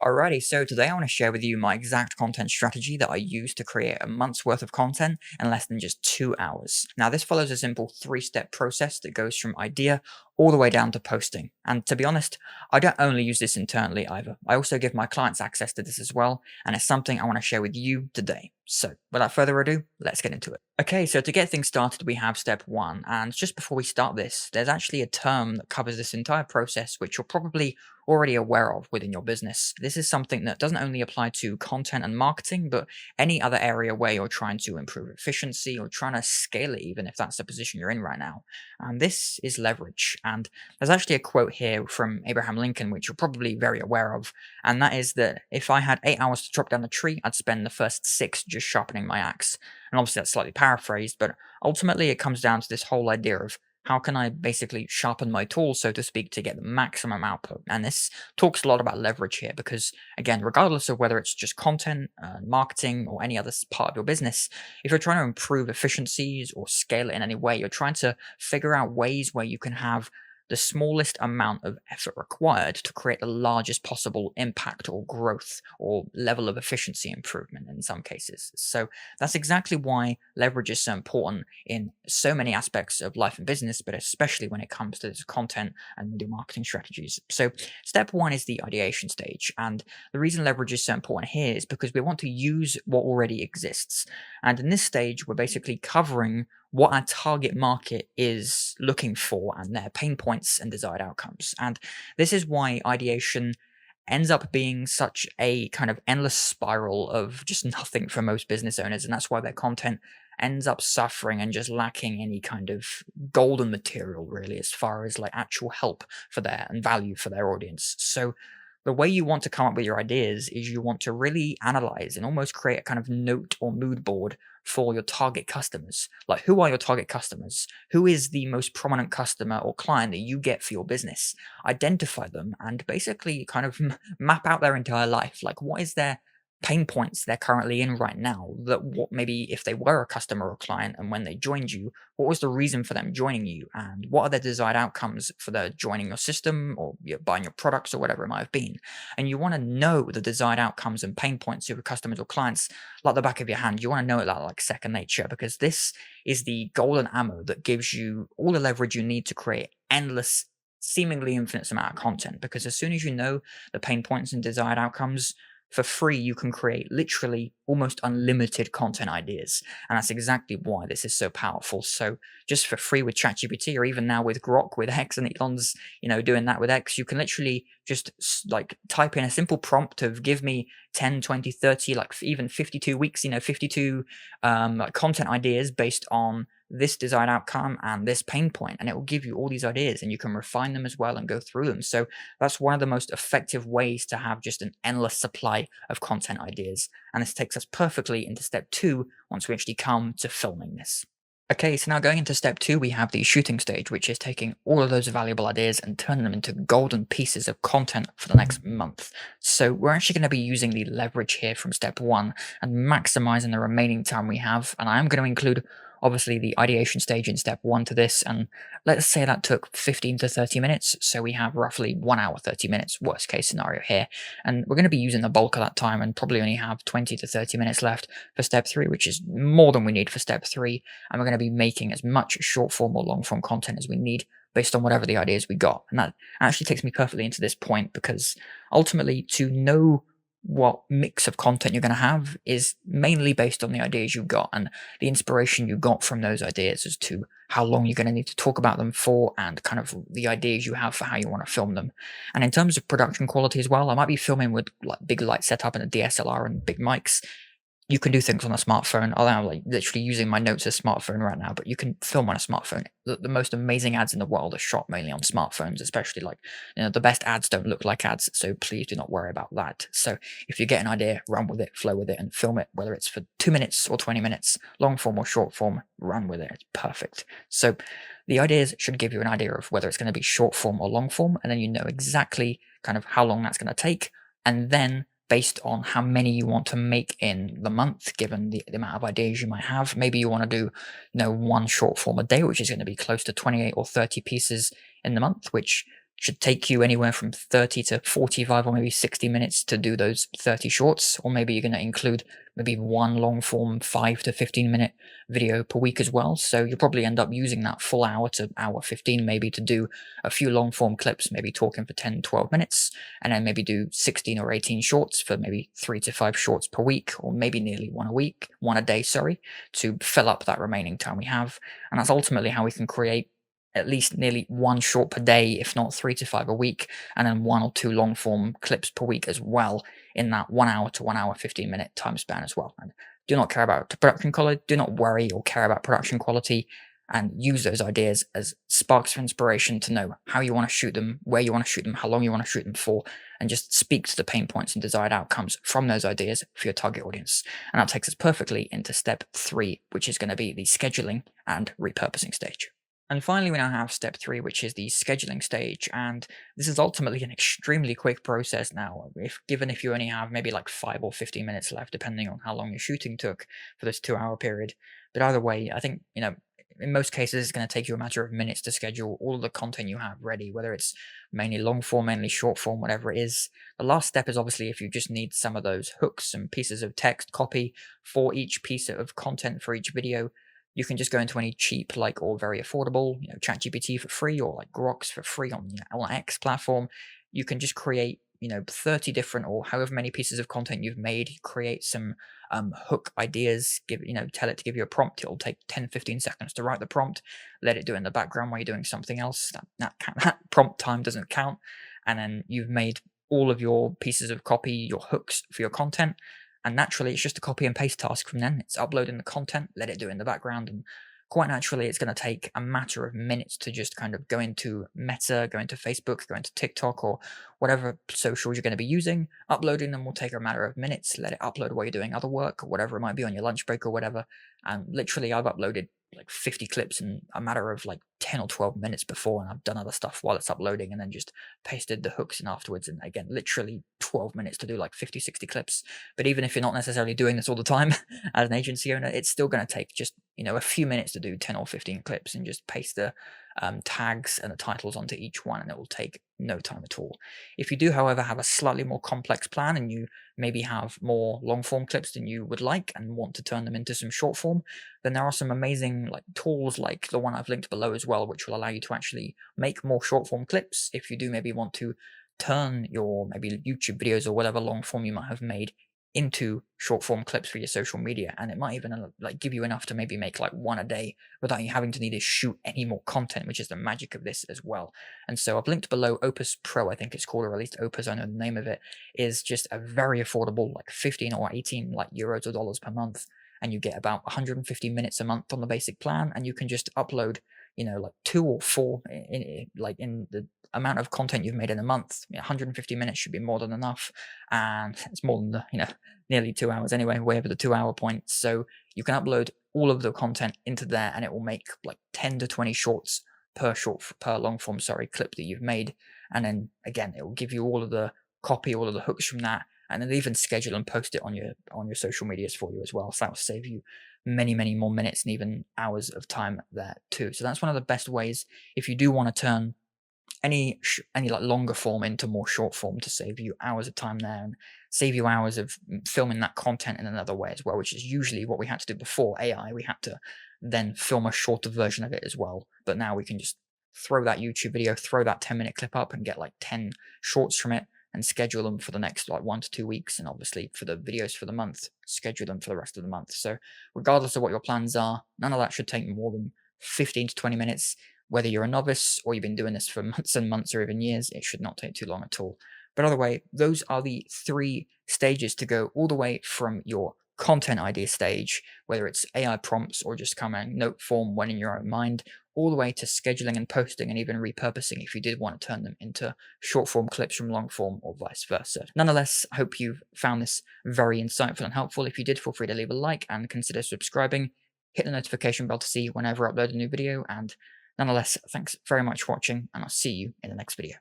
Alrighty, so today I want to share with you my exact content strategy that I use to create a month's worth of content in less than just 2 hours. Now, this follows a simple three-step process that goes from idea all the way down to posting. And to be honest, I don't only use this internally either. I also give my clients access to this as well, and it's something I want to share with you today. So, without further ado, let's get into it. Okay, so to get things started, we have step one. And just before we start this, there's actually a term that covers this entire process, which you're probably already aware of within your business. This is something that doesn't only apply to content and marketing, but any other area where you're trying to improve efficiency or trying to scale it, even if that's the position you're in right now. And this is leverage. And there's actually a quote here from Abraham Lincoln, which you're probably very aware of. And that is that if I had 8 hours to chop down a tree, I'd spend the first six just sharpening my axe. And obviously that's slightly paraphrased, but ultimately it comes down to this whole idea of how can I basically sharpen my tools, so to speak, to get the maximum output? And this talks a lot about leverage here because, again, regardless of whether it's just content, marketing, or any other part of your business, if you're trying to improve efficiencies or scale it in any way, you're trying to figure out ways where you can have the smallest amount of effort required to create the largest possible impact or growth or level of efficiency improvement in some cases. So that's exactly why leverage is so important in so many aspects of life and business, but especially when it comes to this content and media marketing strategies. So step one is the ideation stage. And the reason leverage is so important here is because we want to use what already exists. And in this stage, we're basically covering what our target market is looking for and their pain points and desired outcomes. And this is why ideation ends up being such a kind of endless spiral of just nothing for most business owners. And that's why their content ends up suffering and just lacking any kind of golden material, really, as far as like actual help for their and value for their audience. So the way you want to come up with your ideas is you want to really analyze and almost create a kind of note or mood board for your target customers. Like, who are your target customers? Who is the most prominent customer or client that you get for your business? Identify them and basically kind of map out their entire life. Like, what is their pain points they're currently in right now, that what maybe if they were a customer or client and when they joined you, what was the reason for them joining you, and what are their desired outcomes for their joining your system or buying your products or whatever it might have been. And you want to know the desired outcomes and pain points of your customers or clients like the back of your hand. You want to know it like second nature, because this is the golden ammo that gives you all the leverage you need to create endless, seemingly infinite amount of content. Because as soon as you know the pain points and desired outcomes, for free, you can create literally almost unlimited content ideas. And that's exactly why this is so powerful. So just for free with ChatGPT, or even now with Grok, with X, and Elon's, doing that with X, you can literally just like type in a simple prompt of give me 10, 20, 30, like even 52 weeks, 52 like content ideas based on this desired outcome and this pain point, and it will give you all these ideas, and you can refine them as well and go through them. So that's one of the most effective ways to have just an endless supply of content ideas. And this takes us perfectly into step two once we actually come to filming this. Okay, so now going into step two, we have the shooting stage, which is taking all of those valuable ideas and turning them into golden pieces of content for the next month. So we're actually going to be using the leverage here from step one and maximizing the remaining time we have. And I am going to include obviously the ideation stage in step one to this. And let's say that took 15 to 30 minutes. So we have roughly 1 hour, 30 minutes, worst case scenario here. And we're going to be using the bulk of that time and probably only have 20 to 30 minutes left for step three, which is more than we need for step three. And we're going to be making as much short form or long form content as we need based on whatever the ideas we got. And that actually takes me perfectly into this point, because ultimately to know what mix of content you're going to have is mainly based on the ideas you got and the inspiration you got from those ideas as to how long you're going to need to talk about them for, and kind of the ideas you have for how you want to film them. And in terms of production quality as well, I might be filming with like big light setup and a DSLR and big mics. You can do things on a smartphone. I'm like literally using my notes as a smartphone right now, but you can film on a smartphone. The most amazing ads in the world are shot mainly on smartphones, especially like, the best ads don't look like ads. So please do not worry about that. So if you get an idea, run with it, flow with it, and film it, whether it's for 2 minutes or 20 minutes, long form or short form, run with it. It's perfect. So the ideas should give you an idea of whether it's going to be short form or long form, and then you know exactly kind of how long that's going to take. And then based on how many you want to make in the month, given the amount of ideas you might have. Maybe you want to do, one short form a day, which is going to be close to 28 or 30 pieces in the month, which should take you anywhere from 30 to 45 or maybe 60 minutes to do those 30 shorts. Or maybe you're going to include maybe one long form 5 to 15-minute video per week as well. So you'll probably end up using that full hour to hour 15 maybe to do a few long form clips, maybe talking for 10, 12 minutes, and then maybe do 16 or 18 shorts for maybe 3 to 5 shorts per week, or maybe nearly one a day, sorry, to fill up that remaining time we have. And that's ultimately how we can create at least nearly one short per day, if not 3 to 5 a week, and then 1 or 2 long form clips per week as well in that 1 hour to 1 hour 15-minute time span as well. And do not care about production quality, do not worry or care about production quality, and use those ideas as sparks of inspiration to know how you want to shoot them, where you want to shoot them, how long you want to shoot them for, and just speak to the pain points and desired outcomes from those ideas for your target audience. And that takes us perfectly into step 3, which is going to be the scheduling and repurposing stage. And finally, we now have step 3, which is the scheduling stage. And this is ultimately an extremely quick process now. If you only have maybe like 5 or 15 minutes left, depending on how long your shooting took for this 2-hour period. But either way, I think, in most cases, it's going to take you a matter of minutes to schedule all of the content you have ready, whether it's mainly long form, mainly short form, whatever it is. The last step is obviously if you just need some of those hooks and pieces of text copy for each piece of content for each video. You can just go into any cheap, or very affordable, ChatGPT for free, or like Groks for free on X platform. You can just create, 30 different or however many pieces of content you've made, create some hook ideas, tell it to give you a prompt. It'll take 10, 15 seconds to write the prompt, let it do it in the background while you're doing something else. That prompt time doesn't count. And then you've made all of your pieces of copy, your hooks for your content. And naturally, it's just a copy and paste task from then. It's uploading the content, let it do it in the background. And quite naturally, it's going to take a matter of minutes to just kind of go into Meta, go into Facebook, go into TikTok, or whatever socials you're going to be using. Uploading them will take a matter of minutes. Let it upload while you're doing other work, or whatever it might be on your lunch break or whatever. And literally, I've uploaded like 50 clips in a matter of like 10 or 12 minutes before, and I've done other stuff while it's uploading and then just pasted the hooks in afterwards. And again, literally 12 minutes to do like 50, 60 clips. But even if you're not necessarily doing this all the time as an agency owner, it's still going to take just, a few minutes to do 10 or 15 clips and just paste the tags and the titles onto each one, and it will take no time at all. If you do, however, have a slightly more complex plan and you maybe have more long form clips than you would like and want to turn them into some short form, then there are some amazing tools like the one I've linked below as well, which will allow you to actually make more short form clips. If you do maybe want to turn your maybe YouTube videos or whatever long form you might have made into short form clips for your social media, and it might even give you enough to maybe make like one a day without you having to need to shoot any more content, which is the magic of this as well. And so I've linked below Opus Pro, I think it's called, or at least Opus, I know the name of it, is just a very affordable 15 or 18 euros or dollars per month, and you get about 150 minutes a month on the basic plan, and you can just upload 2 or 4 in the amount of content you've made in a month. 150 minutes should be more than enough, and it's more than the nearly 2 hours anyway, way over the 2-hour point. So you can upload all of the content into there, and it will make 10 to 20 shorts per long form clip that you've made. And then again, it will give you all of the copy, all of the hooks from that, and then even schedule and post it on your social medias for you as well. So that will save you many, many more minutes and even hours of time there too. So that's one of the best ways if you do want to turn any longer form into more short form, to save you hours of time there and save you hours of filming that content in another way as well, which is usually what we had to do before AI. We had to then film a shorter version of it as well. But now we can just throw that YouTube video, throw that 10-minute clip up and get 10 shorts from it and schedule them for the next 1 to 2 weeks. And obviously for the videos for the month, schedule them for the rest of the month. So regardless of what your plans are, none of that should take more than 15 to 20 minutes. Whether you're a novice or you've been doing this for months and months or even years, it should not take too long at all. But either way, those are the 3 stages to go all the way from your content idea stage, whether it's AI prompts or just coming note form when in your own mind, all the way to scheduling and posting and even repurposing if you did want to turn them into short form clips from long form or vice versa. Nonetheless, I hope you've found this very insightful and helpful. If you did, feel free to leave a like and consider subscribing. Hit the notification bell to see whenever I upload a new video, and nonetheless, thanks very much for watching, and I'll see you in the next video.